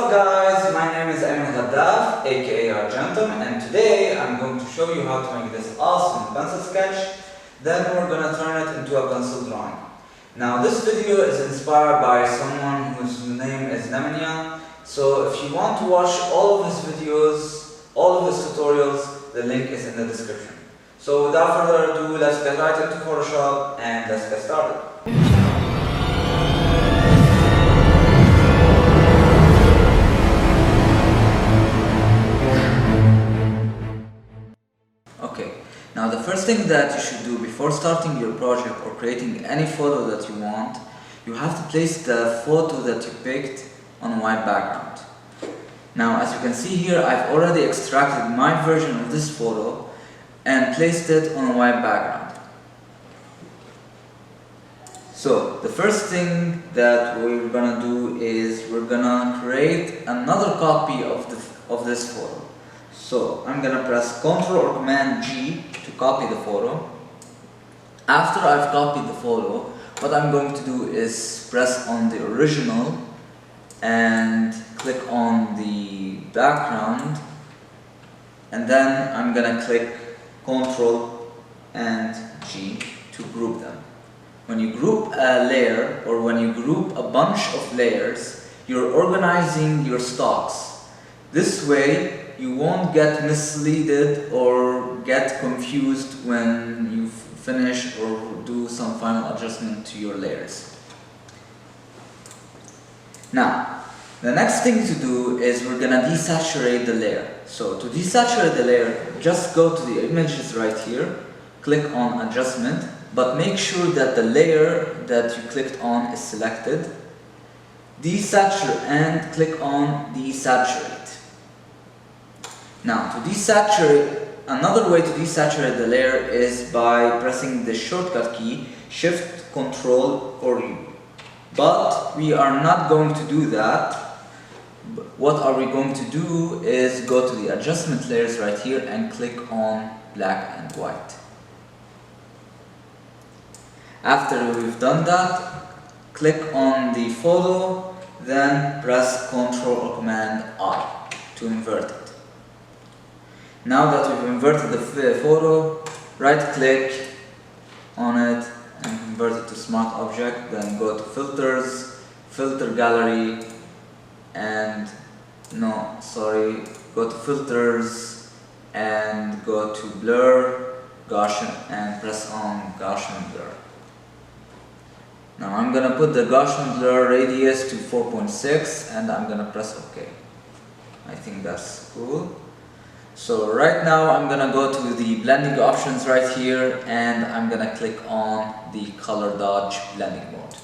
up guys, my name is Ayman Ghaddaf, aka Argentum, and today I'm going to show you how to make this awesome pencil sketch. Then we're going to turn it into a pencil drawing. Now this video is inspired by someone whose name is Nemanja. So if you want to watch all of his videos, all of his tutorials, the link is in the description. So without further ado, let's get right into Photoshop and let's get started. Okay, now the first thing that you should do before starting your project or creating any photo that you want, you have to place the photo that you picked on a white background. Now as you can see here, I've already extracted my version of this photo and placed it on a white background. So the first thing that we're gonna do is we're gonna create another copy of this photo. So I'm gonna press Ctrl or Command G to copy the photo. After I've copied the photo, what I'm going to do is press on the original and click on the background, and then I'm gonna click Ctrl and G to group them. When you group a layer or when you group a bunch of layers, you're organizing your stocks. This way you won't get misleaded or get confused when you finish or do some final adjustment to your layers. Now, the next thing to do is we're gonna desaturate the layer. So to desaturate the layer, just go to the images right here, click on adjustment, but make sure that the layer that you clicked on is selected. Desaturate and click on desaturate. Now to desaturate, another way to desaturate the layer is by pressing the shortcut key Shift, Ctrl or U. But we are not going to do that. What are we going to do is go to the adjustment layers right here and click on black and white. After we've done that, click on the photo, then press Ctrl or Command I to invert it. Now that we've inverted the photo, right click on it and convert it to Smart Object, then go to Filters, Filter Gallery, and go to Filters and go to Blur, Gaussian, and press on Gaussian Blur. Now I'm gonna put the Gaussian Blur radius to 4.6 and I'm gonna press OK. I think that's cool. So right now I'm gonna go to the blending options right here and I'm gonna click on the color dodge blending mode.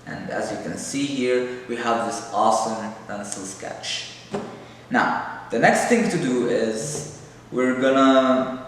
And as you can see here, we have this awesome pencil sketch. Now, the next thing to do is we're gonna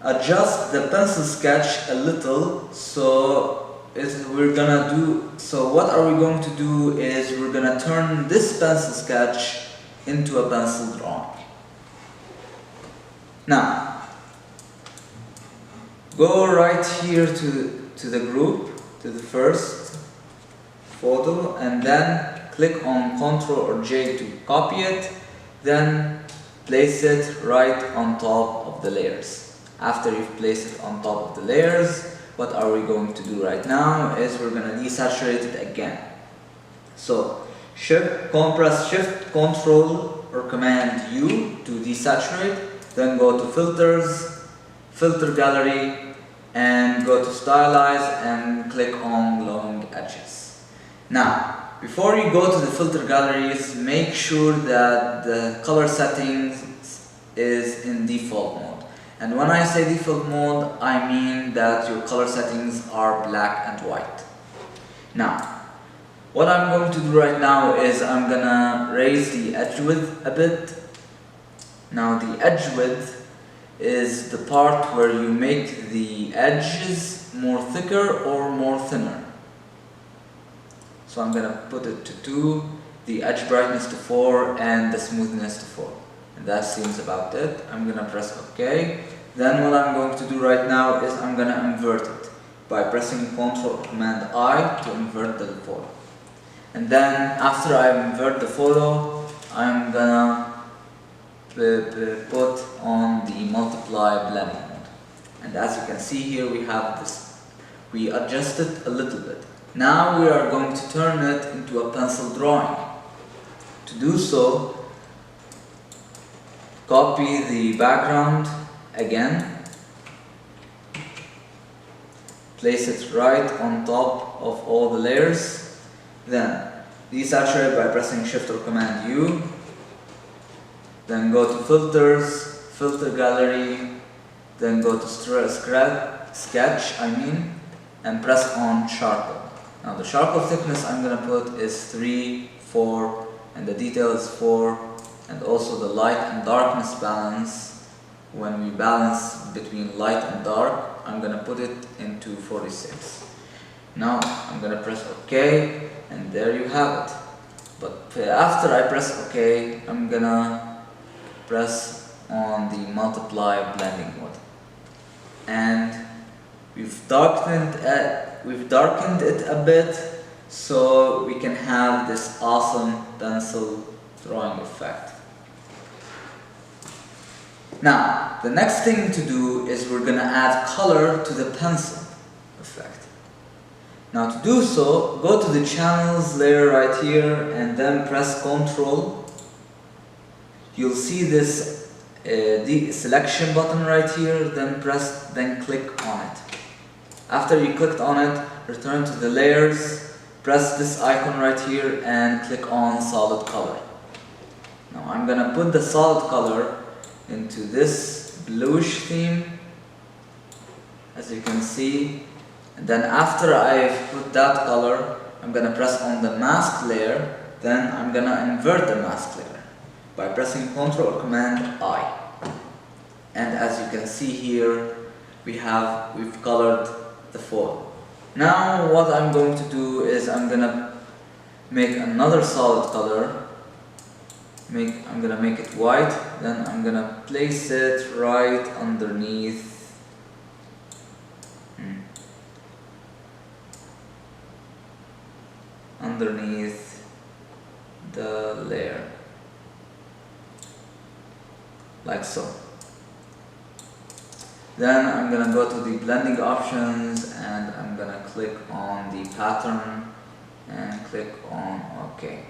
adjust the pencil sketch a little. So what are we going to do is we're gonna turn this pencil sketch into a pencil drawing. Now, go right here to the group, to the first photo, and then click on Ctrl or J to copy it, then place it right on top of the layers. After you've placed it on top of the layers, what are we going to do right now is we're going to desaturate it again. So press Shift, Ctrl or Command U to desaturate, then go to Filters, Filter Gallery, and go to Stylize and click on Glowing Edges. Now, before you go to the filter galleries, make sure that the color settings is in default mode. And when I say default mode, I mean that your color settings are black and white. Now, what I'm going to do right now is I'm gonna raise the edge width a bit. Now the edge width is the part where you make the edges more thicker or more thinner. So I'm gonna put it to 2, the edge brightness to 4, and the smoothness to 4. And that seems about it. I'm gonna press OK. Then what I'm going to do right now is I'm gonna invert it by pressing Ctrl or Command I to invert the photo. and then after I invert the photo, I'm gonna put on the multiply blending mode. And as you can see here, we have this. We adjust it a little bit. Now we are going to turn it into a pencil drawing. To do so, copy the background again, place it right on top of all the layers, then desaturate by pressing Shift or Command U, then go to Filters, Filter Gallery, then go to Sketch, and press on Charcoal. Now the charcoal thickness I'm going to put is 3, 4, and the detail is 4, and also the light and darkness balance. When we balance between light and dark, I'm going to put it into 46. Now I'm going to press OK, and there you have it. But after I press OK, I'm going to press on the multiply blending mode. And we've darkened it a bit so we can have this awesome pencil drawing effect. Now, the next thing to do is we're going to add color to the pencil effect. Now to do so, go to the channels layer right here and then press Ctrl. You'll see this the selection button right here, then click on it. After you clicked on it, return to the layers, press this icon right here and click on solid color. Now I'm gonna put the solid color into this bluish theme, as you can see, and then after I've put that color, I'm gonna press on the mask layer, then I'm gonna invert the mask layer by pressing Ctrl or Command I. And as you can see here, we've colored the photo. Now what I'm going to do is I'm gonna make another solid color. I'm gonna make it white, then I'm gonna place it right underneath the layer, like so. Then I'm gonna go to the blending options and I'm gonna click on the pattern and click on OK.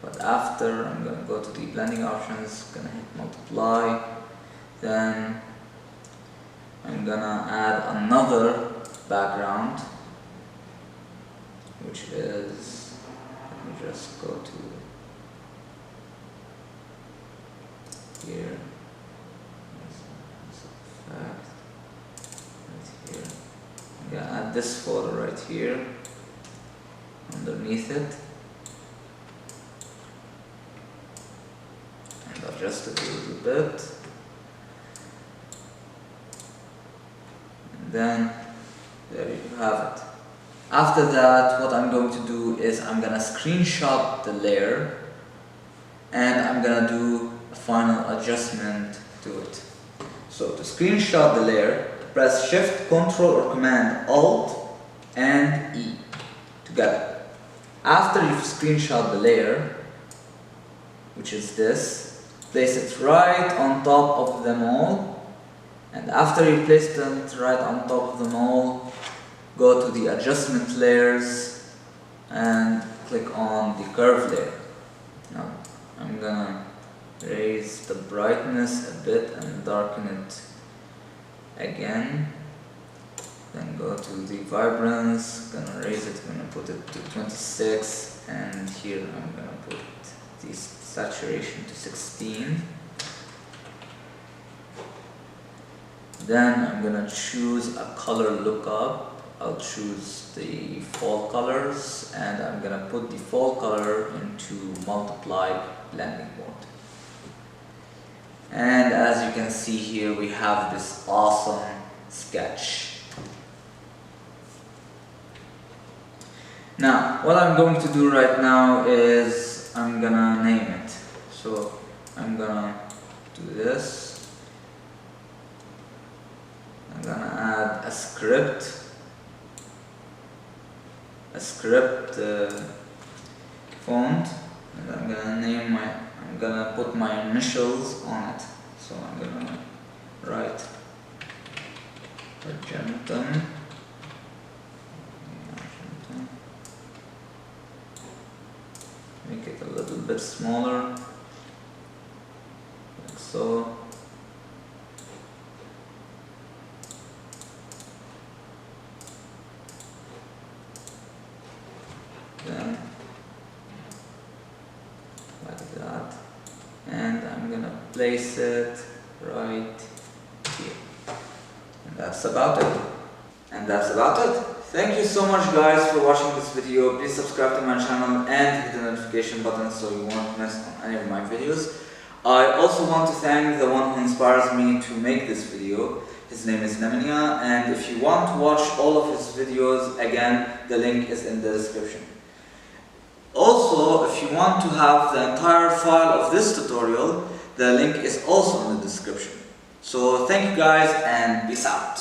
But after, I'm gonna go to the blending options, gonna hit multiply, then I'm gonna add another background, which is, let me just go to here, right here. I'm gonna add this photo right here underneath it and adjust it a little bit, and then there you have it. After that, what I'm going to do is I'm gonna screenshot the layer and I'm gonna do a final adjustment to it. So to screenshot the layer, press Shift, Ctrl or Command Alt and E together. After you've screenshot the layer, which is this, place it right on top of them all, and after you place it right on top of them all, go to the adjustment layers and click on the curve layer. Now I'm gonna raise the brightness a bit and darken it again. Then go to the vibrance, gonna raise it, gonna put it to 26, and here I'm gonna put the saturation to 16. Then I'm gonna choose a color lookup. I'll choose the fall colors and I'm gonna put the fall color into multiply blending mode. And as you can see here, we have this awesome sketch. Now, what I'm going to do right now is I'm gonna name it. So I'm gonna do this. I'm gonna add a script font, and I'm gonna put my initials on it. So I'm gonna write Argentum. Make it a little bit smaller, like so. Then like that, and I'm gonna place it right here. And that's about it. Thank you so much guys for watching this video. Please subscribe to my channel and hit the notification button so you won't miss on any of my videos. I also want to thank the one who inspires me to make this video. His name is Nemanja, and if you want to watch all of his videos, again, the link is in the description. Also, if you want to have the entire file of this tutorial, the link is also in the description. So thank you guys and peace out.